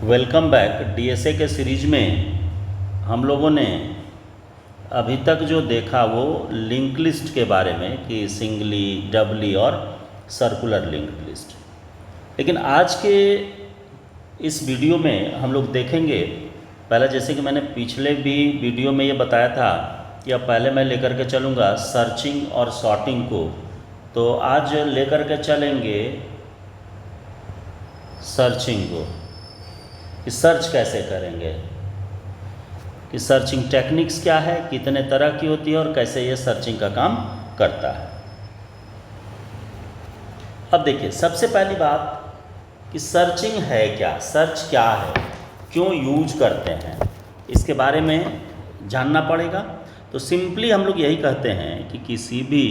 Welcome back. DSA के series में हम लोगों ने अभी तक जो देखा वो लिंक लिस्ट के बारे में कि सिंगली, डबली और सर्कुलर लिंक लिस्ट। लेकिन आज के इस वीडियो में हम लोग देखेंगे, पहले जैसे कि मैंने पिछले भी वीडियो में ये बताया था कि अब पहले मैं लेकर के चलूँगा सर्चिंग और सॉर्टिंग को, तो आज लेकर के चलेंगे सर्चिंग को कि सर्च कैसे करेंगे, कि सर्चिंग टेक्निक्स क्या है, कितने तरह की होती है और कैसे ये सर्चिंग का काम करता है। अब देखिए, सबसे पहली बात कि सर्चिंग है क्या, सर्च क्या है, क्यों यूज करते हैं, इसके बारे में जानना पड़ेगा। तो सिंपली हम लोग यही कहते हैं कि किसी भी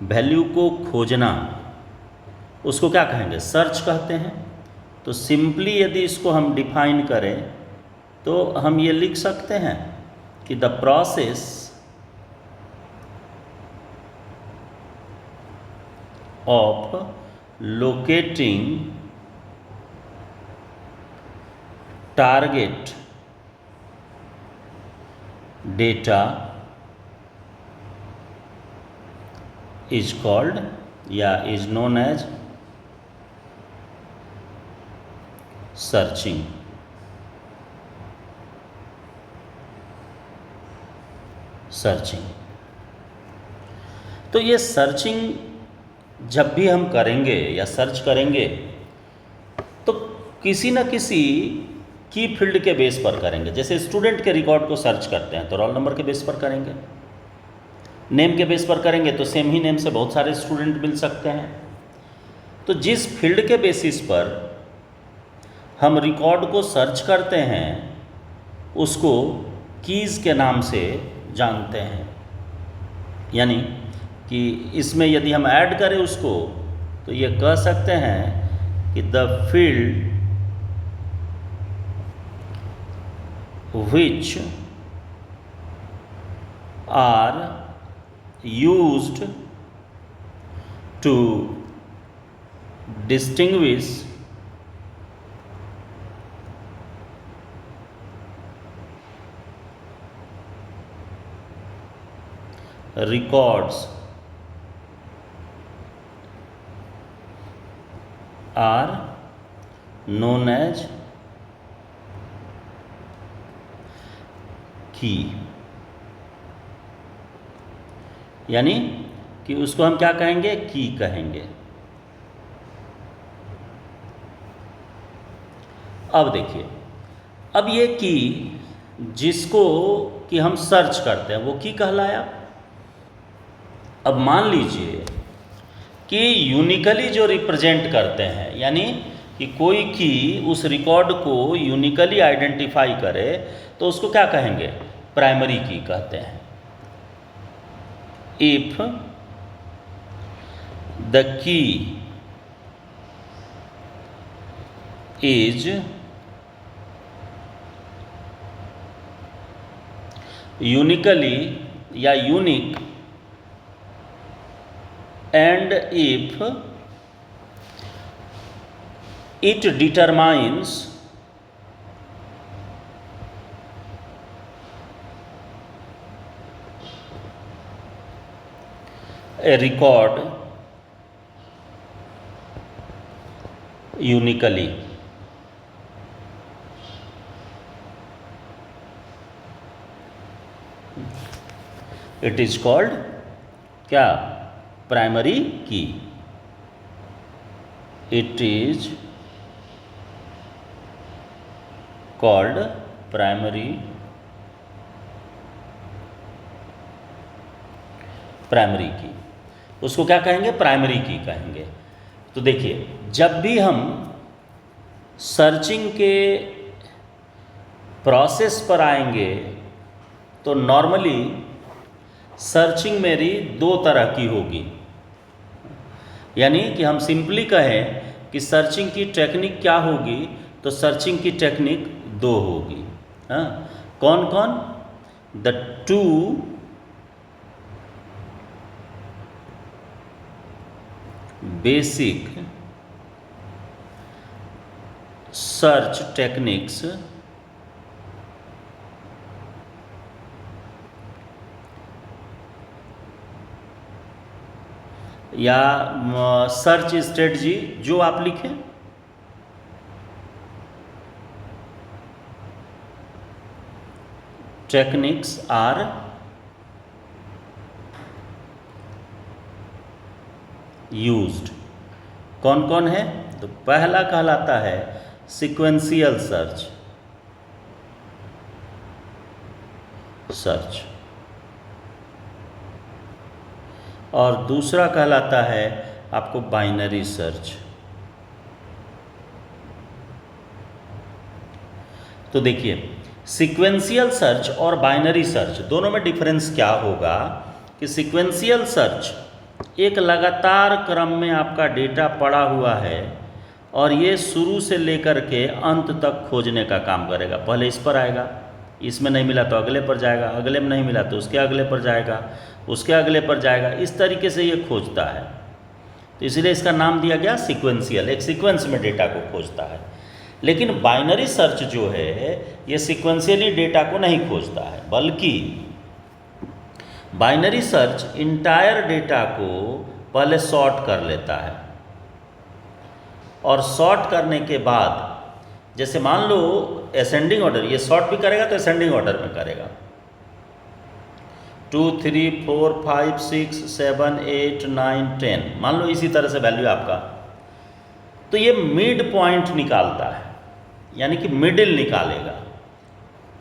वैल्यू को खोजना, उसको क्या कहेंगे, सर्च कहते हैं। तो सिंपली यदि इसको हम डिफाइन करें तो हम ये लिख सकते हैं कि the process of locating target data is called या is known as searching. Searching तो ये सर्चिंग जब भी हम करेंगे या सर्च करेंगे तो किसी न किसी की फील्ड के बेस पर करेंगे। जैसे स्टूडेंट के रिकॉर्ड को सर्च करते हैं तो रोल नंबर के बेस पर करेंगे, नेम के बेस पर करेंगे तो सेम ही नेम से बहुत सारे स्टूडेंट मिल सकते हैं। तो जिस फील्ड के बेसिस पर हम रिकॉर्ड को सर्च करते हैं उसको कीज़ के नाम से जानते हैं। यानी कि इसमें यदि हम ऐड करें उसको तो ये कह सकते हैं कि the field which are used to distinguish records are known as की। यानी कि उसको हम क्या कहेंगे, की कहेंगे। अब देखिए, अब ये की जिसको कि हम सर्च करते हैं वो की कहलाया। अब मान लीजिए कि यूनिकली जो रिप्रेजेंट करते हैं, यानी कि कोई की उस रिकॉर्ड को यूनिकली आइडेंटिफाई करे तो उसको क्या कहेंगे, प्राइमरी की कहते हैं। If the key is uniquely या unique and if it determines a record uniquely, it is called क्या, primary key. it is called primary key. उसको क्या कहेंगे, प्राइमरी की कहेंगे। तो देखिए, जब भी हम सर्चिंग के प्रोसेस पर आएंगे तो नॉर्मली सर्चिंग मेरी दो तरह की होगी। यानी कि हम सिंपली कहें कि सर्चिंग की टेक्निक क्या होगी, तो सर्चिंग की टेक्निक दो होगी। हाँ, कौन कौन, the two basic search techniques या सर्च स्ट्रेटजी जो आप लिखें, टेक्निक्स आर यूज्ड। कौन कौन है? तो पहला कहलाता है सीक्वेंशियल सर्च और दूसरा कहलाता है आपको बाइनरी सर्च। तो देखिए, सीक्वेंशियल सर्च और बाइनरी सर्च दोनों में डिफरेंस क्या होगा कि सीक्वेंशियल सर्च एक लगातार क्रम में आपका डेटा पड़ा हुआ है और ये शुरू से लेकर के अंत तक खोजने का काम करेगा। पहले इस पर आएगा, इसमें नहीं मिला तो अगले पर जाएगा, अगले में नहीं मिला तो उसके अगले पर जाएगा, उसके अगले पर जाएगा, इस तरीके से ये खोजता है। तो इसलिए इसका नाम दिया गया सीक्वेंशियल, एक सीक्वेंस में डेटा को खोजता है। लेकिन बाइनरी सर्च जो है ये सीक्वेंशियली डेटा को नहीं खोजता है, बल्कि बाइनरी सर्च इंटायर डेटा को पहले सॉर्ट कर लेता है और सॉर्ट करने के बाद, जैसे मान लो असेंडिंग ऑर्डर, ये सॉर्ट भी करेगा तो असेंडिंग ऑर्डर में करेगा, 2 3 4 5 6 7 8 9 10, मान लो इसी तरह से वैल्यू आपका। तो ये मिड पॉइंट निकालता है, यानी कि मिडिल निकालेगा।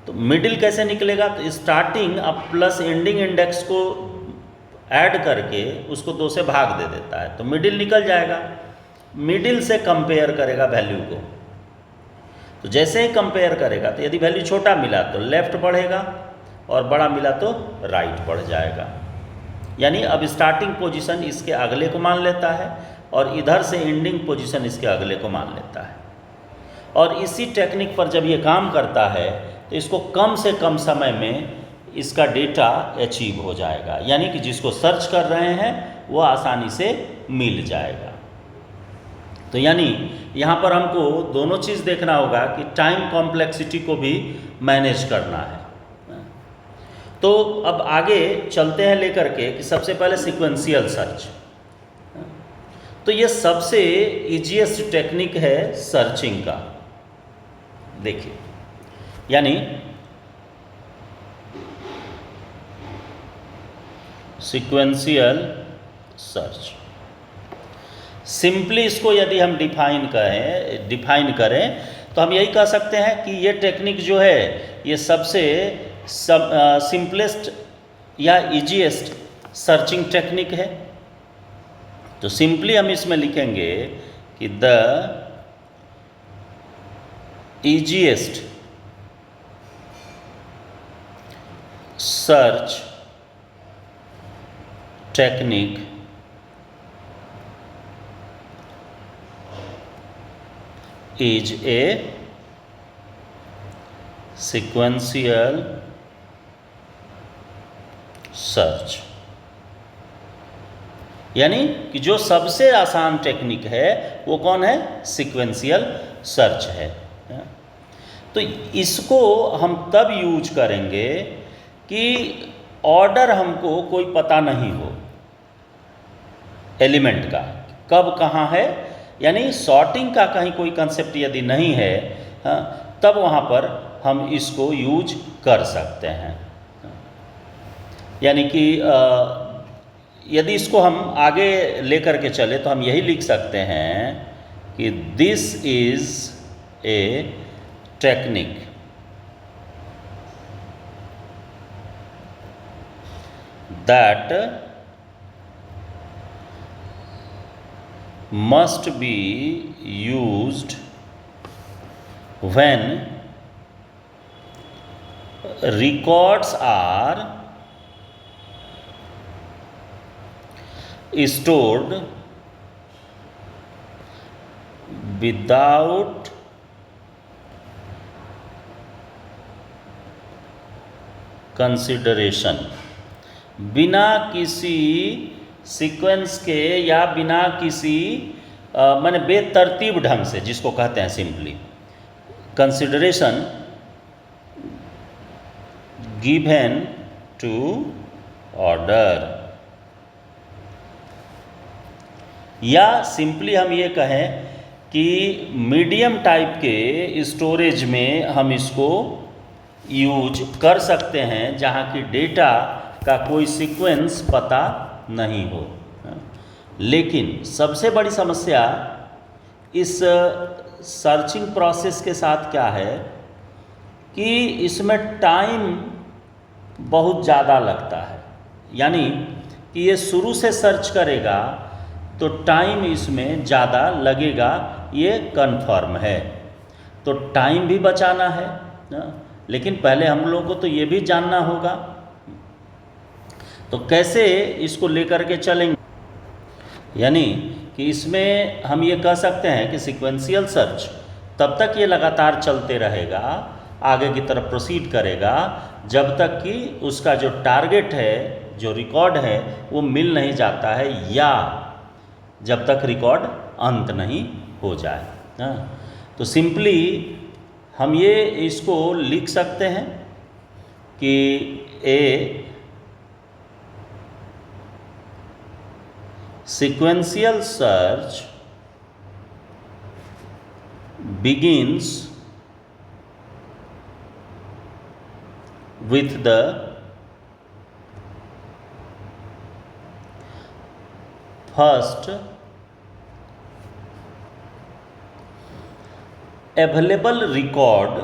तो मिडिल कैसे निकलेगा? तो स्टार्टिंग अब प्लस एंडिंग इंडेक्स को ऐड करके उसको 2 से भाग दे देता है, तो मिडिल निकल जाएगा। मिडिल से कंपेयर करेगा वैल्यू को, तो जैसे ही कंपेयर करेगा तो यदि वैल्यू छोटा मिला तो लेफ्ट बढ़ेगा और बड़ा मिला तो राइट बढ़ जाएगा। यानी अब स्टार्टिंग पोजीशन इसके अगले को मान लेता है और इधर से एंडिंग पोजीशन इसके अगले को मान लेता है। और इसी टेक्निक पर जब ये काम करता है तो इसको कम से कम समय में इसका डेटा अचीव हो जाएगा, यानी कि जिसको सर्च कर रहे हैं वो आसानी से मिल जाएगा। तो यानी यहाँ पर हमको दोनों चीज़ देखना होगा कि टाइम कॉम्प्लेक्सिटी को भी मैनेज करना है। तो अब आगे चलते हैं लेकर के कि सबसे पहले सीक्वेंशियल सर्च। तो ये सबसे ईजीएस्ट टेक्निक है सर्चिंग का। देखिए, यानी सीक्वेंशियल सर्च, सिंपली इसको यदि हम डिफाइन करें तो हम यही कह सकते हैं कि ये टेक्निक जो है ये सबसे सिंपलेस्ट या इजीएस्ट सर्चिंग टेक्निक है। तो सिंपली हम इसमें लिखेंगे कि the easiest search technique is a sequential search. यानी कि जो सबसे आसान टेक्निक है वो कौन है? सीक्वेंशियल सर्च है। तो इसको हम तब यूज करेंगे कि ऑर्डर हमको कोई पता नहीं हो एलिमेंट का, कब कहाँ है, यानी सॉर्टिंग का कहीं कोई कंसेप्ट यदि नहीं है तब वहाँ पर हम इसको यूज कर सकते हैं। यानी कि यदि इसको हम आगे लेकर के चले तो हम यही लिख सकते हैं कि this is a technique that must be used when records are stored without consideration, बिना किसी सीक्वेंस के या बिना किसी माने बेतरतीब ढंग से, जिसको कहते हैं simply consideration given to order, या सिंपली हम ये कहें कि मीडियम टाइप के स्टोरेज में हम इसको यूज कर सकते हैं जहाँ की डेटा का कोई सीक्वेंस पता नहीं हो। लेकिन सबसे बड़ी समस्या इस सर्चिंग प्रोसेस के साथ क्या है कि इसमें टाइम बहुत ज़्यादा लगता है, यानी कि ये शुरू से सर्च करेगा तो टाइम इसमें ज़्यादा लगेगा, ये कन्फर्म है। तो टाइम भी बचाना है ना, लेकिन पहले हम लोगों को तो ये भी जानना होगा, तो कैसे इसको लेकर के चलेंगे। यानी कि इसमें हम ये कह सकते हैं कि सीक्वेंशियल सर्च तब तक ये लगातार चलते रहेगा, आगे की तरफ प्रोसीड करेगा, जब तक कि उसका जो टारगेट है, जो रिकॉर्ड है, वो मिल नहीं जाता है, या जब तक रिकॉर्ड अंत नहीं हो जाए ना। तो सिंपली हम ये इसको लिख सकते हैं कि ए sequential search begins with the first available record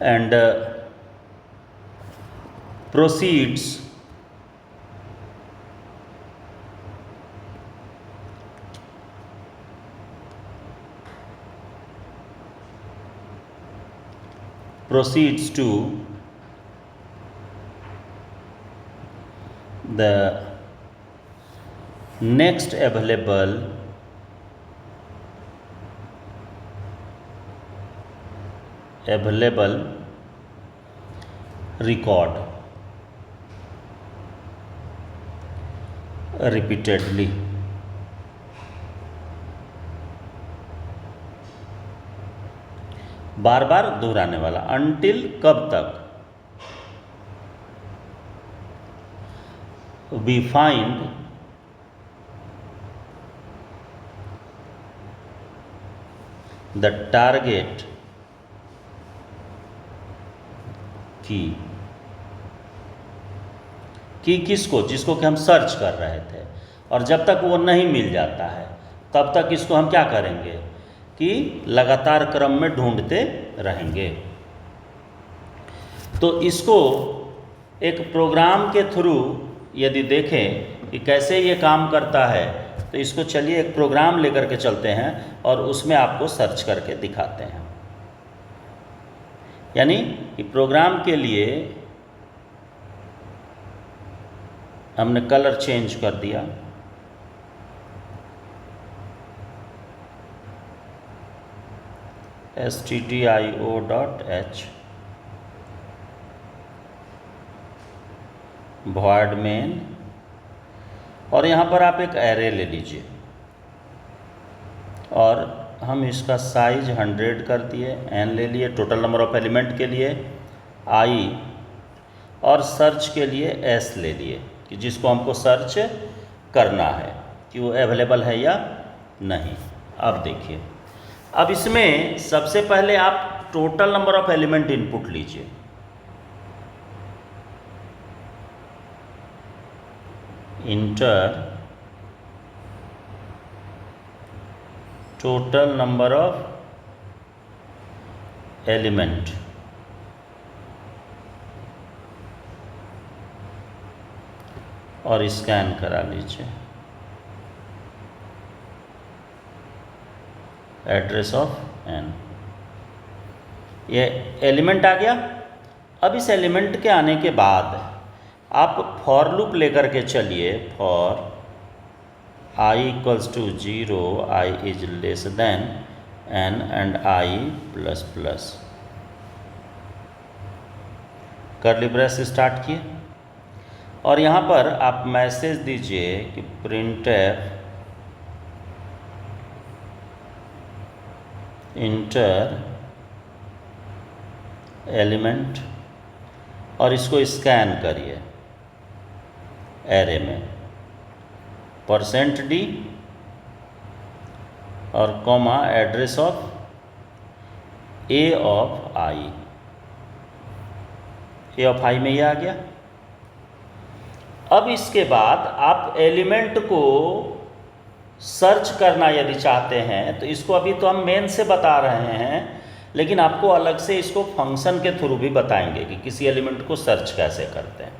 and proceeds to the next available record repeatedly। बार बार दोहराने वाला, until कब तक, we find the target की किसको, जिसको कि हम सर्च कर रहे थे, और जब तक वो नहीं मिल जाता है तब तक इसको हम क्या करेंगे कि लगातार क्रम में ढूंढते रहेंगे। तो इसको एक प्रोग्राम के थ्रू यदि देखें कि कैसे ये काम करता है, तो इसको चलिए एक प्रोग्राम लेकर के चलते हैं और उसमें आपको सर्च करके दिखाते हैं। यानी कि प्रोग्राम के लिए हमने कलर चेंज कर दिया, stdio.h void main, और यहाँ पर आप एक एरे ले लीजिए और हम इसका साइज 100 कर दिए, n ले लिए टोटल नंबर ऑफ एलिमेंट के लिए, i, और सर्च के लिए s ले लिए कि जिसको हमको सर्च करना है कि वो अवेलेबल है या नहीं। अब देखिए, अब इसमें सबसे पहले आप total number of element input लीजिए, enter total number of element, और स्कैन करा लीजिए एड्रेस ऑफ n। ये एलिमेंट आ गया। अब इस एलिमेंट के आने के बाद आप फॉर लूप लेकर के चलिए, for i equals to 0, i is less than n and i plus plus, curly brace start किए। और यहाँ पर आप मैसेज दीजिए कि printf इंटर एलिमेंट, और इसको स्कैन करिए एरे में %d और comma address of a of i में ये आ गया। अब इसके बाद आप एलिमेंट को सर्च करना यदि चाहते हैं तो इसको अभी तो हम मेन से बता रहे हैं, लेकिन आपको अलग से इसको फंक्शन के थ्रू भी बताएंगे कि किसी एलिमेंट को सर्च कैसे करते हैं।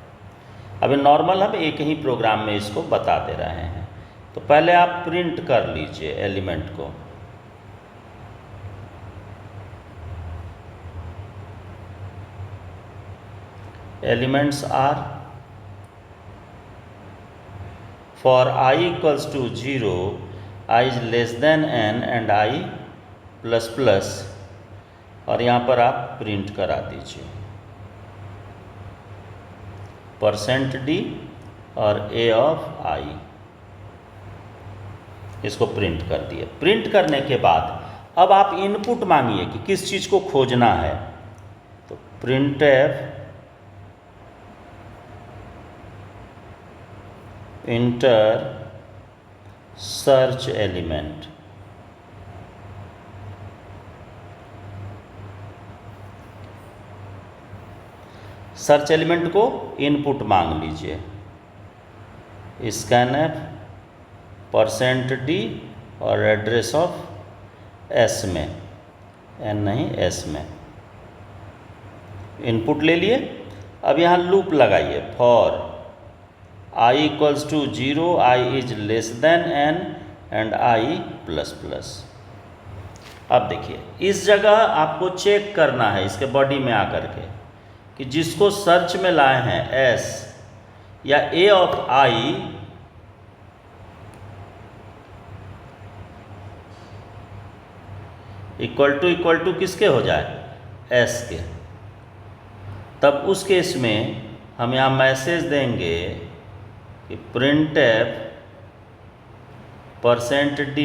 अभी नॉर्मल हम एक ही प्रोग्राम में इसको बता दे रहे हैं। तो पहले आप प्रिंट कर लीजिए एलिमेंट को, elements are for i equals to 0, i is less than n and i plus plus, और यहाँ पर आप प्रिंट करा दीजिए %d और a ऑफ i, इसको प्रिंट कर दिए। प्रिंट करने के बाद अब आप इनपुट मांगिए कि किस चीज़ को खोजना है। तो printf enter search element, search element को इनपुट मांग लीजिए, scanf %d और एड्रेस ऑफ s में, n नहीं s में, इनपुट ले लिए। अब यहाँ लूप लगाइए for i equals to 0, i is less than n and i plus plus. अब देखिए इस जगह आपको चेक करना है इसके बॉडी में आकर के कि जिसको सर्च में लाए हैं s या a of i equal to किसके हो जाए, s के। तब उस केस में हम यहाँ मैसेज देंगे कि printf %d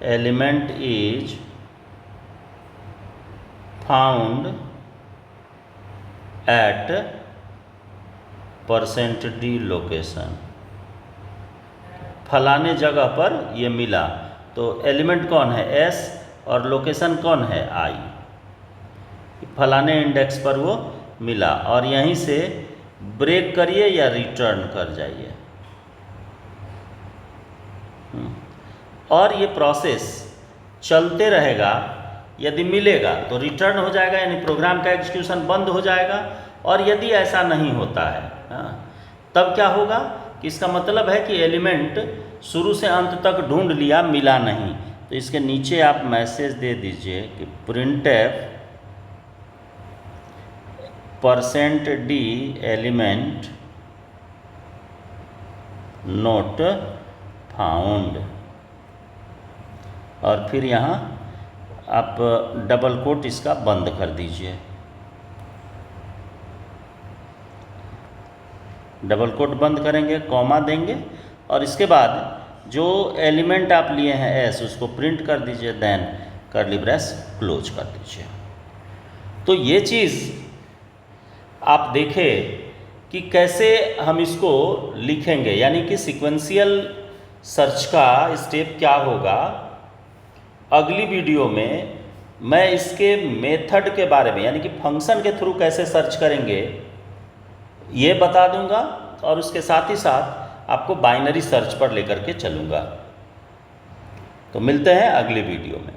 element is found at %d location, फलाने जगह पर ये मिला। तो एलिमेंट कौन है, s, और लोकेशन कौन है, i, फलाने इंडेक्स पर वो मिला। और यहीं से ब्रेक करिए या रिटर्न कर जाइए। और ये प्रोसेस चलते रहेगा। यदि मिलेगा तो रिटर्न हो जाएगा, यानी प्रोग्राम का एग्जीक्यूशन बंद हो जाएगा। और यदि ऐसा नहीं होता है तब क्या होगा कि इसका मतलब है कि एलिमेंट शुरू से अंत तक ढूंढ लिया, मिला नहीं। तो इसके नीचे आप मैसेज दे दीजिए कि printf %d element not found, और फिर यहाँ आप डबल कोट इसका बंद कर दीजिए। डबल कोट बंद करेंगे, कॉमा देंगे, और इसके बाद जो एलिमेंट आप लिए हैं s उसको प्रिंट कर दीजिए, देन कर्ली ब्रेस क्लोज कर दीजिए। तो ये चीज़ आप देखें कि कैसे हम इसको लिखेंगे, यानी कि सीक्वेंशियल सर्च का स्टेप क्या होगा। अगली वीडियो में मैं इसके मेथड के बारे में, यानी कि फंक्शन के थ्रू कैसे सर्च करेंगे ये बता दूंगा, और उसके साथ ही साथ आपको बाइनरी सर्च पर लेकर के चलूँगा। तो मिलते हैं अगली वीडियो में।